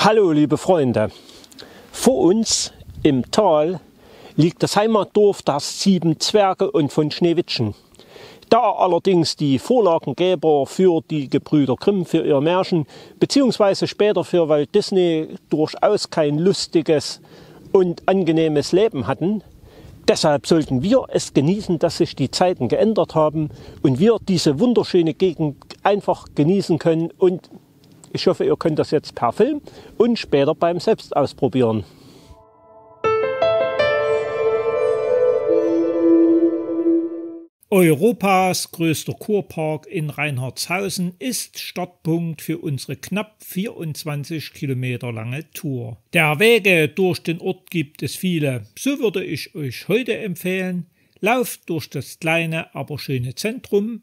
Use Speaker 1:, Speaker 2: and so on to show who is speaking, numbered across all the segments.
Speaker 1: Hallo liebe Freunde, vor uns im Tal liegt das Heimatdorf der 7 Zwerge und von Schneewittchen. Da allerdings die Vorlagengeber für die Gebrüder Grimm für ihr Märchen bzw. später für Walt Disney durchaus kein lustiges und angenehmes Leben hatten, deshalb sollten wir es genießen, dass sich die Zeiten geändert haben und wir diese wunderschöne Gegend einfach genießen können. Und ich hoffe, ihr könnt das jetzt per Film und später beim Selbstausprobieren. Europas größter Kurpark in Reinhardshausen ist Startpunkt für unsere knapp 24 Kilometer lange Tour. Der Wege durch den Ort gibt es viele, so würde ich euch heute empfehlen, lauft durch das kleine, aber schöne Zentrum,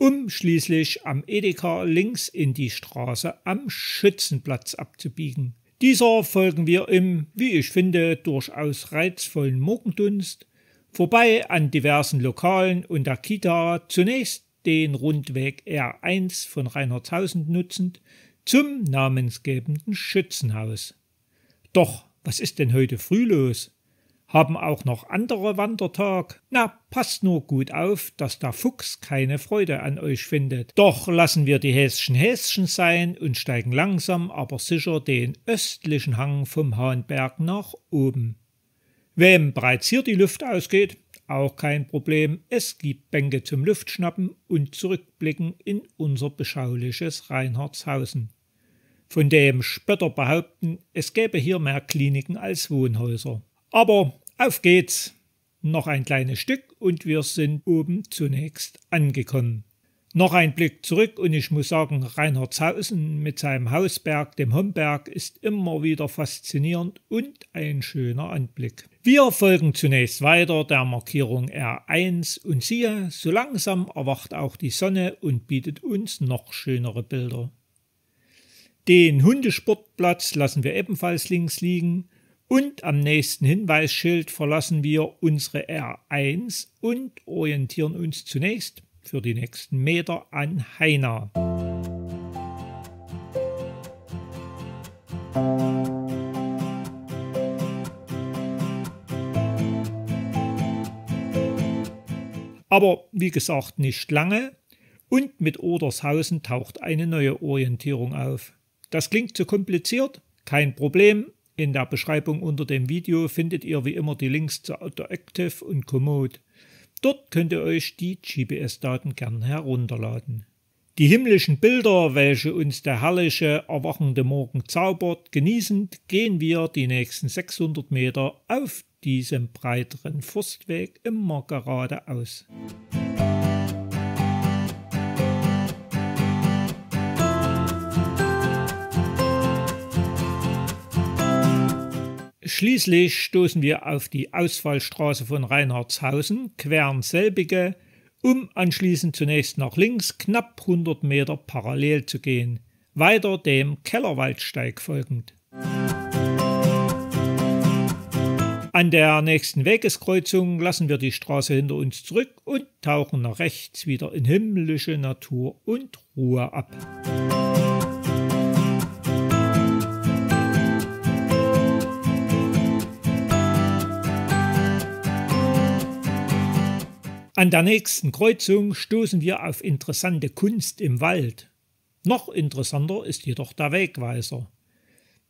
Speaker 1: um schließlich am Edeka links in die Straße am Schützenplatz abzubiegen. Dieser folgen wir im, wie ich finde, durchaus reizvollen Morgendunst, vorbei an diversen Lokalen und der Kita, zunächst den Rundweg R1 von Reinhardshausen nutzend, zum namensgebenden Schützenhaus. Doch, was ist denn heute früh los? Haben auch noch andere Wandertag? Na, passt nur gut auf, dass der Fuchs keine Freude an euch findet. Doch lassen wir die Häschen sein und steigen langsam, aber sicher den östlichen Hang vom Hahnberg nach oben. Wem bereits hier die Luft ausgeht, auch kein Problem. Es gibt Bänke zum Luftschnappen und Zurückblicken in unser beschauliches Reinhardshausen. Von dem Spötter behaupten, es gäbe hier mehr Kliniken als Wohnhäuser. Aber auf geht's! Noch ein kleines Stück und wir sind oben zunächst angekommen. Noch ein Blick zurück und ich muss sagen, Reinhardshausen mit seinem Hausberg, dem Homberg, ist immer wieder faszinierend und ein schöner Anblick. Wir folgen zunächst weiter der Markierung R1 und siehe, so langsam erwacht auch die Sonne und bietet uns noch schönere Bilder. Den Hundesportplatz lassen wir ebenfalls links liegen und am nächsten Hinweisschild verlassen wir unsere R1 und orientieren uns zunächst für die nächsten Meter an Haina. Aber wie gesagt nicht lange und mit Odershausen taucht eine neue Orientierung auf. Das klingt zu kompliziert? Kein Problem. In der Beschreibung unter dem Video findet ihr wie immer die Links zu Autoactive und Komoot. Dort könnt ihr euch die GPS-Daten gern herunterladen. Die himmlischen Bilder, welche uns der herrliche, erwachende Morgen zaubert, genießend gehen wir die nächsten 600 Meter auf diesem breiteren Forstweg immer geradeaus. Schließlich stoßen wir auf die Ausfallstraße von Reinhardshausen, queren selbige, um anschließend zunächst nach links knapp 100 Meter parallel zu gehen, weiter dem Kellerwaldsteig folgend. An der nächsten Wegeskreuzung lassen wir die Straße hinter uns zurück und tauchen nach rechts wieder in himmlische Natur und Ruhe ab. An der nächsten Kreuzung stoßen wir auf interessante Kunst im Wald. Noch interessanter ist jedoch der Wegweiser.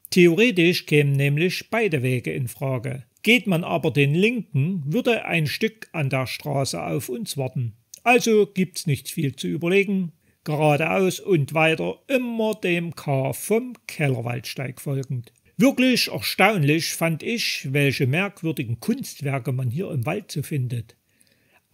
Speaker 1: Theoretisch kämen nämlich beide Wege in Frage. Geht man aber den linken, würde ein Stück an der Straße auf uns warten. Also gibt's nicht viel zu überlegen. Geradeaus und weiter, immer dem K vom Kellerwaldsteig folgend. Wirklich erstaunlich fand ich, welche merkwürdigen Kunstwerke man hier im Wald so findet.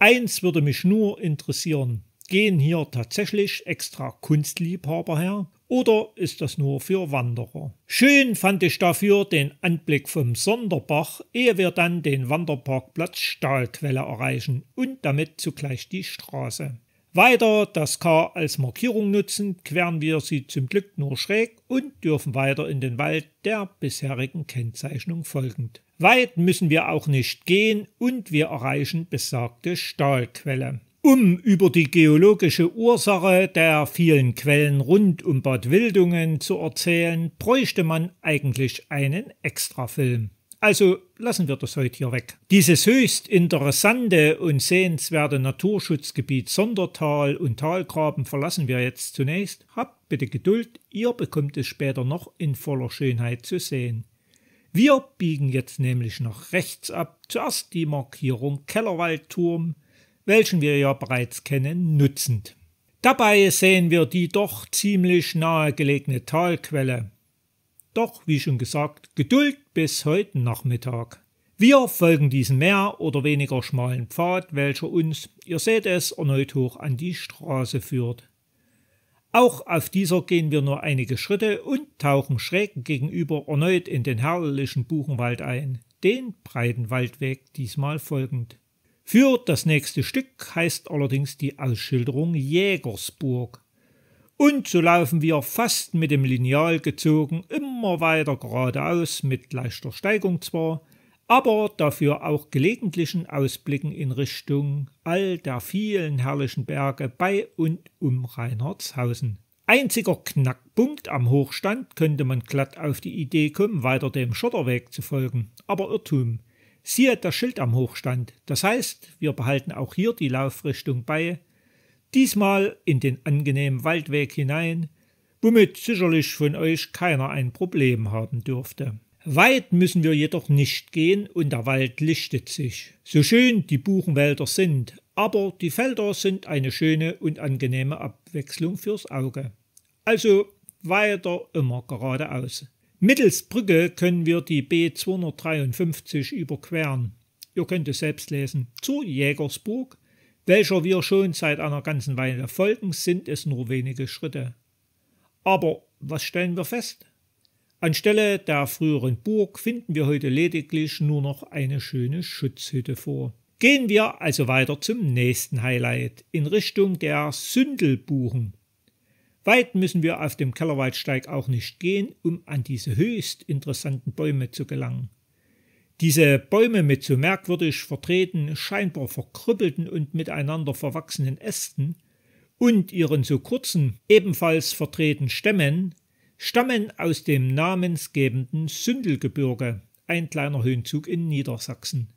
Speaker 1: Eins würde mich nur interessieren, gehen hier tatsächlich extra Kunstliebhaber her oder ist das nur für Wanderer? Schön fand ich dafür den Anblick vom Sonderbach, ehe wir dann den Wanderparkplatz Stahlquelle erreichen und damit zugleich die Straße. Weiter das K als Markierung nutzend, queren wir sie zum Glück nur schräg und dürfen weiter in den Wald der bisherigen Kennzeichnung folgend. Weit müssen wir auch nicht gehen und wir erreichen besagte Stahlquelle. Um über die geologische Ursache der vielen Quellen rund um Bad Wildungen zu erzählen, bräuchte man eigentlich einen Extrafilm. Also lassen wir das heute hier weg. Dieses höchst interessante und sehenswerte Naturschutzgebiet Sondertal und Talgraben verlassen wir jetzt zunächst. Habt bitte Geduld, ihr bekommt es später noch in voller Schönheit zu sehen. Wir biegen jetzt nämlich nach rechts ab, zuerst die Markierung Kellerwaldturm, welchen wir ja bereits kennen, nutzend. Dabei sehen wir die doch ziemlich nahe gelegene Talquelle. Doch, wie schon gesagt, Geduld bis heute Nachmittag. Wir folgen diesem mehr oder weniger schmalen Pfad, welcher uns, ihr seht es, erneut hoch an die Straße führt. Auch auf dieser gehen wir nur einige Schritte und tauchen schräg gegenüber erneut in den herrlichen Buchenwald ein, den breiten Waldweg diesmal folgend. Für das nächste Stück heißt allerdings die Ausschilderung Jägersburg. Und so laufen wir fast mit dem Lineal gezogen immer weiter geradeaus, mit leichter Steigung zwar, aber dafür auch gelegentlichen Ausblicken in Richtung all der vielen herrlichen Berge bei und um Reinhardshausen. Einziger Knackpunkt am Hochstand könnte man glatt auf die Idee kommen, weiter dem Schotterweg zu folgen, aber Irrtum. Siehe das Schild am Hochstand, das heißt, wir behalten auch hier die Laufrichtung bei, diesmal in den angenehmen Waldweg hinein, womit sicherlich von euch keiner ein Problem haben dürfte. Weit müssen wir jedoch nicht gehen und der Wald lichtet sich. So schön die Buchenwälder sind, aber die Felder sind eine schöne und angenehme Abwechslung fürs Auge. Also weiter immer geradeaus. Mittels Brücke können wir die B253 überqueren. Ihr könnt es selbst lesen. Zur Jägersburg, welcher wir schon seit einer ganzen Weile folgen, sind es nur wenige Schritte. Aber was stellen wir fest? Anstelle der früheren Burg finden wir heute lediglich nur noch eine schöne Schutzhütte vor. Gehen wir also weiter zum nächsten Highlight, in Richtung der Sündelbuchen. Weit müssen wir auf dem Kellerwaldsteig auch nicht gehen, um an diese höchst interessanten Bäume zu gelangen. Diese Bäume mit so merkwürdig verdrehten, scheinbar verkrüppelten und miteinander verwachsenen Ästen und ihren so kurzen, ebenfalls verdrehten Stämmen stammen aus dem namensgebenden Sündelgebirge, ein kleiner Höhenzug in Niedersachsen.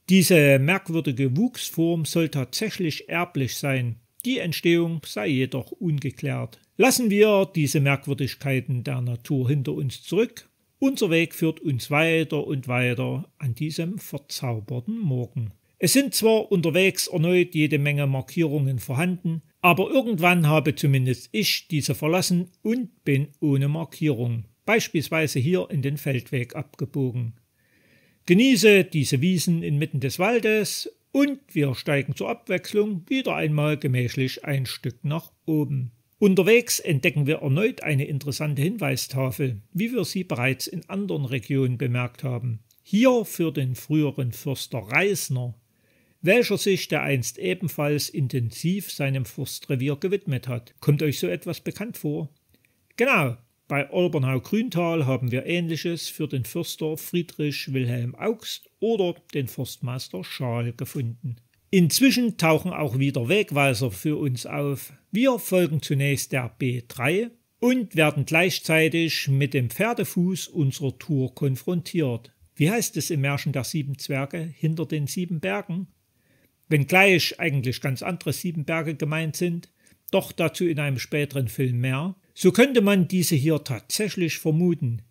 Speaker 1: Diese merkwürdige Wuchsform soll tatsächlich erblich sein. Die Entstehung sei jedoch ungeklärt. Lassen wir diese Merkwürdigkeiten der Natur hinter uns zurück. Unser Weg führt uns weiter und weiter an diesem verzauberten Morgen. Es sind zwar unterwegs erneut jede Menge Markierungen vorhanden, aber irgendwann habe zumindest ich diese verlassen und bin ohne Markierung, beispielsweise hier in den Feldweg abgebogen. Genieße diese Wiesen inmitten des Waldes und wir steigen zur Abwechslung wieder einmal gemächlich ein Stück nach oben. Unterwegs entdecken wir erneut eine interessante Hinweistafel, wie wir sie bereits in anderen Regionen bemerkt haben. Hier für den früheren Förster Reisner, welcher sich dereinst ebenfalls intensiv seinem Forstrevier gewidmet hat. Kommt euch so etwas bekannt vor? Genau, bei Olbernhau-Grüntal haben wir Ähnliches für den Förster Friedrich Wilhelm Augst oder den Forstmeister Schaal gefunden. Inzwischen tauchen auch wieder Wegweiser für uns auf. Wir folgen zunächst der B3 und werden gleichzeitig mit dem Pferdefuß unserer Tour konfrontiert. Wie heißt es im Märchen der 7 Zwerge hinter den 7 Bergen? Wenngleich eigentlich ganz andere 7 Berge gemeint sind, doch dazu in einem späteren Film mehr, so könnte man diese hier tatsächlich vermuten.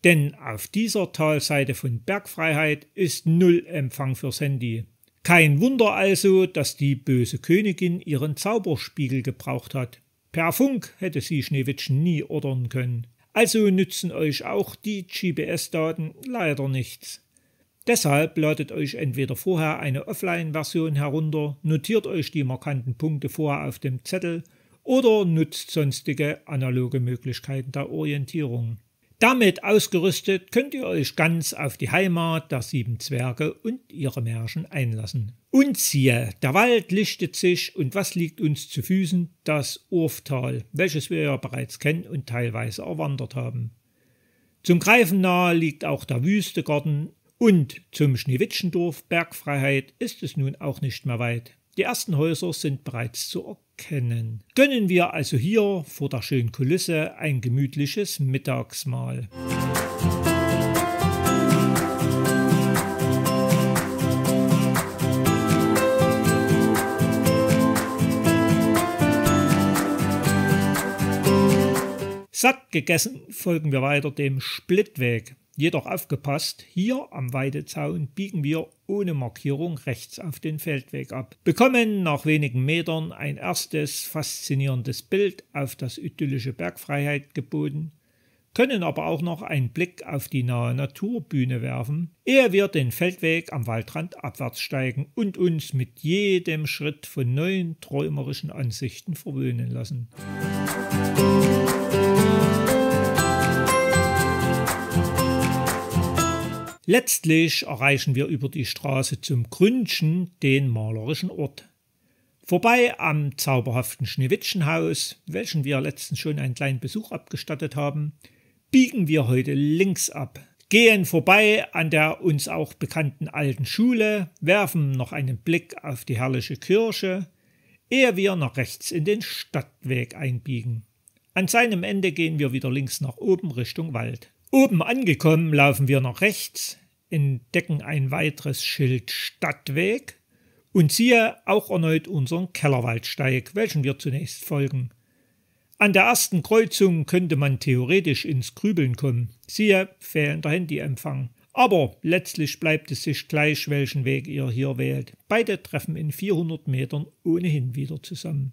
Speaker 1: Denn auf dieser Talseite von Bergfreiheit ist null Empfang fürs Handy. Kein Wunder also, dass die böse Königin ihren Zauberspiegel gebraucht hat. Per Funk hätte sie Schneewittchen nie ordern können. Also nützen euch auch die GPS-Daten leider nichts. Deshalb ladet euch entweder vorher eine Offline-Version herunter, notiert euch die markanten Punkte vorher auf dem Zettel oder nutzt sonstige analoge Möglichkeiten der Orientierung. Damit ausgerüstet könnt ihr euch ganz auf die Heimat der 7 Zwerge und ihre Märchen einlassen. Und siehe, der Wald lichtet sich und was liegt uns zu Füßen? Das Urftal, welches wir ja bereits kennen und teilweise erwandert haben. Zum Greifen nahe liegt auch der Wüstegarten und zum Schneewittchendorf Bergfreiheit ist es nun auch nicht mehr weit. Die ersten Häuser sind bereits zu erkennen. Gönnen wir also hier vor der schönen Kulisse ein gemütliches Mittagsmahl. Satt gegessen folgen wir weiter dem Splittweg. Jedoch aufgepasst, hier am Weidezaun biegen wir ohne Markierung rechts auf den Feldweg ab. Bekommen nach wenigen Metern ein erstes faszinierendes Bild auf das idyllische Bergfreiheit geboten, können aber auch noch einen Blick auf die nahe Naturbühne werfen, ehe wir den Feldweg am Waldrand abwärts steigen und uns mit jedem Schritt von neuen träumerischen Ansichten verwöhnen lassen. Letztlich erreichen wir über die Straße zum Gründchen den malerischen Ort. Vorbei am zauberhaften Schneewittchenhaus, welchen wir letztens schon einen kleinen Besuch abgestattet haben, biegen wir heute links ab, gehen vorbei an der uns auch bekannten alten Schule, werfen noch einen Blick auf die herrliche Kirche, ehe wir nach rechts in den Stadtweg einbiegen. An seinem Ende gehen wir wieder links nach oben Richtung Wald. Oben angekommen laufen wir nach rechts, entdecken ein weiteres Schild Stadtweg und siehe auch erneut unseren Kellerwaldsteig, welchen wir zunächst folgen. An der ersten Kreuzung könnte man theoretisch ins Grübeln kommen, siehe fehlender Handyempfang. Aber letztlich bleibt es sich gleich, welchen Weg ihr hier wählt. Beide treffen in 400 Metern ohnehin wieder zusammen.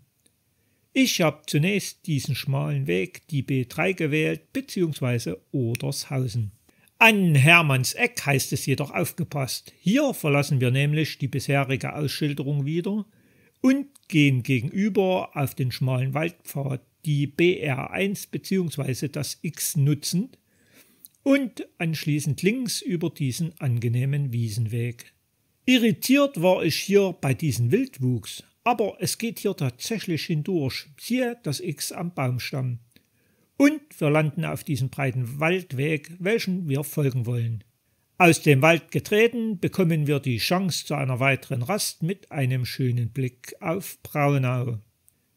Speaker 1: Ich habe zunächst diesen schmalen Weg, die B3 gewählt, bzw. Odershausen. An Hermannseck heißt es jedoch aufgepasst. Hier verlassen wir nämlich die bisherige Ausschilderung wieder und gehen gegenüber auf den schmalen Waldpfad, die BR1 bzw. das X nutzend und anschließend links über diesen angenehmen Wiesenweg. Irritiert war ich hier bei diesem Wildwuchs. Aber es geht hier tatsächlich hindurch, siehe das X am Baumstamm. Und wir landen auf diesem breiten Waldweg, welchen wir folgen wollen. Aus dem Wald getreten, bekommen wir die Chance zu einer weiteren Rast mit einem schönen Blick auf Braunau.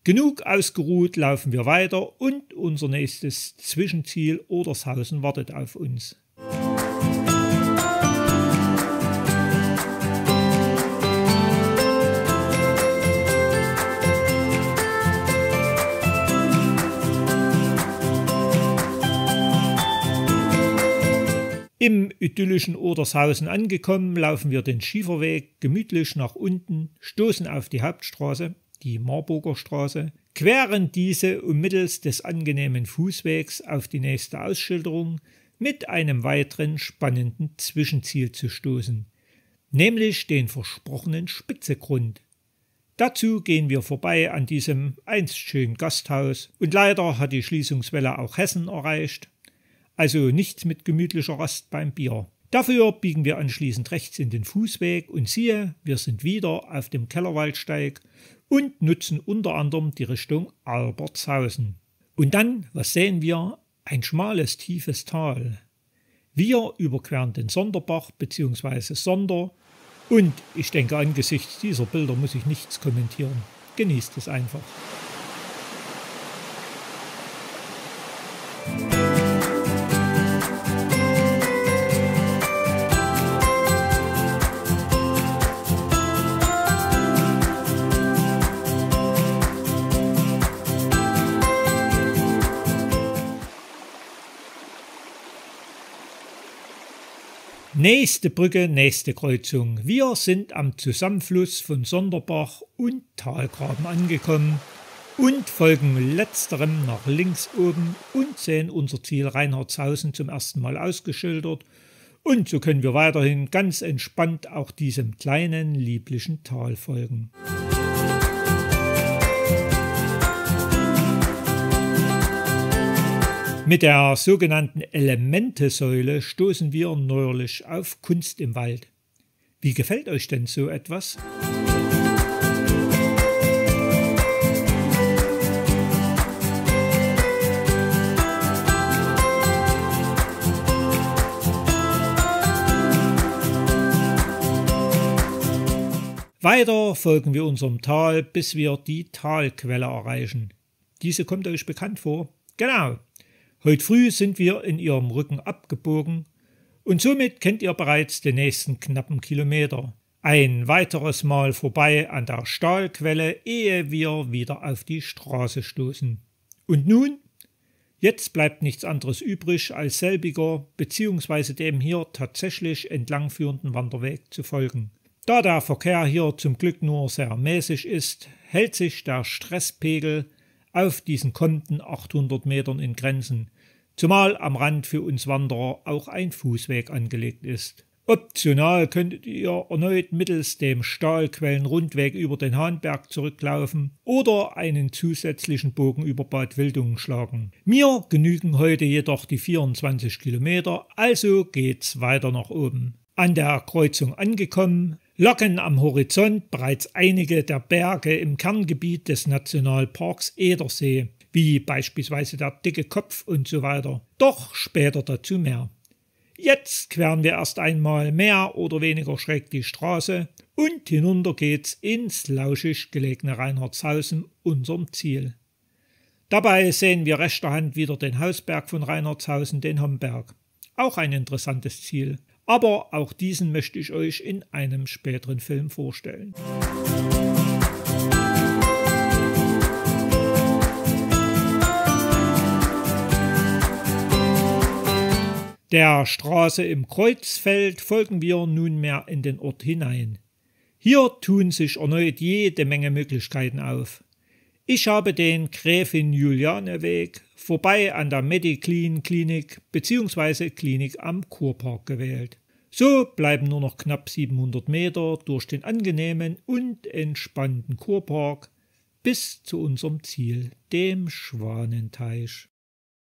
Speaker 1: Genug ausgeruht, laufen wir weiter und unser nächstes Zwischenziel Odershausen wartet auf uns. Im idyllischen Odershausen angekommen, laufen wir den Schieferweg gemütlich nach unten, stoßen auf die Hauptstraße, die Marburger Straße, queren diese, um mittels des angenehmen Fußwegs auf die nächste Ausschilderung mit einem weiteren spannenden Zwischenziel zu stoßen, nämlich den versprochenen Spitzegrund. Dazu gehen wir vorbei an diesem einst schönen Gasthaus und leider hat die Schließungswelle auch Hessen erreicht. Also nichts mit gemütlicher Rast beim Bier. Dafür biegen wir anschließend rechts in den Fußweg und siehe, wir sind wieder auf dem Kellerwaldsteig und nutzen unter anderem die Richtung Albertshausen. Und dann, was sehen wir? Ein schmales, tiefes Tal. Wir überqueren den Sonderbach bzw. Sonder und ich denke, angesichts dieser Bilder muss ich nichts kommentieren. Genießt es einfach. Nächste Brücke, nächste Kreuzung. Wir sind am Zusammenfluss von Sonderbach und Talgraben angekommen und folgen letzterem nach links oben und sehen unser Ziel Reinhardshausen zum ersten Mal ausgeschildert. Und so können wir weiterhin ganz entspannt auch diesem kleinen, lieblichen Tal folgen. Mit der sogenannten Elementesäule stoßen wir neuerlich auf Kunst im Wald. Wie gefällt euch denn so etwas? Weiter folgen wir unserem Tal, bis wir die Talquelle erreichen. Diese kommt euch bekannt vor? Genau. Heute früh sind wir in ihrem Rücken abgebogen und somit kennt ihr bereits den nächsten knappen Kilometer. Ein weiteres Mal vorbei an der Stahlquelle, ehe wir wieder auf die Straße stoßen. Und nun? Jetzt bleibt nichts anderes übrig, als selbiger bzw. dem hier tatsächlich entlangführenden Wanderweg zu folgen. Da der Verkehr hier zum Glück nur sehr mäßig ist, hält sich der Stresspegel auf diesen kommenden 800 Metern in Grenzen, zumal am Rand für uns Wanderer auch ein Fußweg angelegt ist. Optional könntet ihr erneut mittels dem Stahlquellenrundweg über den Hahnberg zurücklaufen oder einen zusätzlichen Bogen über Bad Wildungen schlagen. Mir genügen heute jedoch die 24 Kilometer, also geht's weiter nach oben. An der Kreuzung angekommen, locken am Horizont bereits einige der Berge im Kerngebiet des Nationalparks Edersee, wie beispielsweise der Dicke Kopf und so weiter. Doch später dazu mehr. Jetzt queren wir erst einmal mehr oder weniger schräg die Straße und hinunter geht's ins lauschig gelegene Reinhardshausen, unserem Ziel. Dabei sehen wir rechter Hand wieder den Hausberg von Reinhardshausen, den Homberg. Auch ein interessantes Ziel, aber auch diesen möchte ich euch in einem späteren Film vorstellen. Der Straße im Kreuzfeld folgen wir nunmehr in den Ort hinein. Hier tun sich erneut jede Menge Möglichkeiten auf. Ich habe den Gräfin-Juliane-Weg vorbei an der Mediclean-Klinik bzw. Klinik am Kurpark gewählt. So bleiben nur noch knapp 700 Meter durch den angenehmen und entspannten Kurpark bis zu unserem Ziel, dem Schwanenteich.